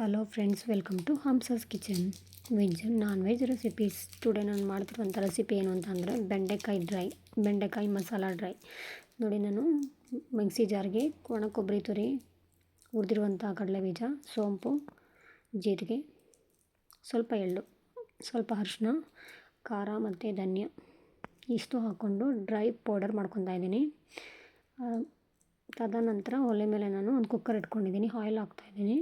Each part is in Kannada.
Hello friends, welcome to Hamsa's kitchen. Veg non veg recipes. Today ನಾನು ಮಾಡ್ತಿರುವಂಥ ರೆಸಿಪಿ ಏನು ಅಂತಂದರೆ ಬೆಂಡೆಕಾಯಿ ಮಸಾಲ ಡ್ರೈ. ನೋಡಿ, ನಾನು ಮಿಕ್ಸಿ ಜಾರ್ಗೆ ಒಣ ಕೊಬ್ಬರಿ ತುರಿ, ಹುರಿದಿರುವಂಥ ಕಡಲೆಬೀಜ, ಸೋಂಪು, ಜೀರಿಗೆ, ಸ್ವಲ್ಪ ಎಳ್ಳು, ಸ್ವಲ್ಪ ಅರಿಶಿನ, ಖಾರ ಮತ್ತು ಧನಿಯಾ ಇಷ್ಟು ಹಾಕ್ಕೊಂಡು ಡ್ರೈ ಪೌಡರ್ ಮಾಡ್ಕೊತಾ ಇದ್ದೀನಿ. ತದನಂತರ ಒಲೆ ಮೇಲೆ ನಾನು ಒಂದು ಕುಕ್ಕರ್ ಇಟ್ಕೊಂಡಿದ್ದೀನಿ. ಆಯಿಲ್ ಹಾಕ್ತಾಯಿದ್ದೀನಿ,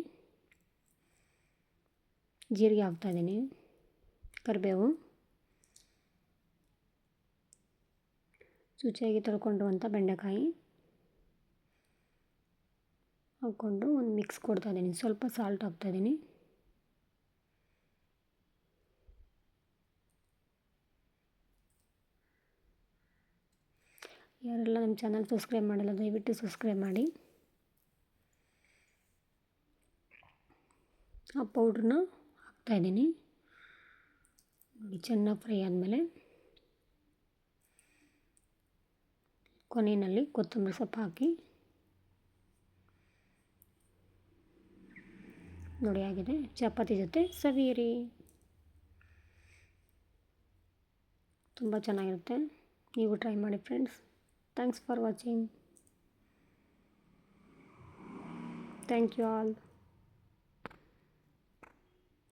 ಜೀರಿಗೆ ಹಾಕ್ತಾಯಿದ್ದೀನಿ, ಕರಿಬೇವು, ಶುಚಿಯಾಗಿ ತೊಳ್ಕೊಂಡಿರುವಂಥ ಬೆಂಡೆಕಾಯಿ ಹಾಕ್ಕೊಂಡು ಒಂದು ಮಿಕ್ಸ್ ಕೊಡ್ತಾಯಿದ್ದೀನಿ. ಸ್ವಲ್ಪ ಸಾಲ್ಟ್ ಹಾಕ್ತಾಯಿದ್ದೀನಿ. ಯಾರೆಲ್ಲ ನಮ್ಮ ಚಾನಲ್ ಸಬ್ಸ್ಕ್ರೈಬ್ ಮಾಡಿಲ್ಲ ದಯವಿಟ್ಟು ಸಬ್ಸ್ಕ್ರೈಬ್ ಮಾಡಿ. ಆ ಪೌಡ್ರನ್ನ ಹಾಕ್ತಾಯಿದ್ದೀನಿ. ನೋಡಿ, ಚೆನ್ನಾಗಿ ಫ್ರೈ ಆದಮೇಲೆ ಕೊನೆಯಲ್ಲಿ ಕೊತ್ತಂಬರಿ ಸೊಪ್ಪು ಹಾಕಿ ನೋಡಿ ಆಗಿದೆ. ಚಪಾತಿ ಜೊತೆ ಸವಿಯಿರಿ, ತುಂಬ ಚೆನ್ನಾಗಿರುತ್ತೆ. ನೀವು ಟ್ರೈ ಮಾಡಿ friends. Thanks for watching. Thank you all.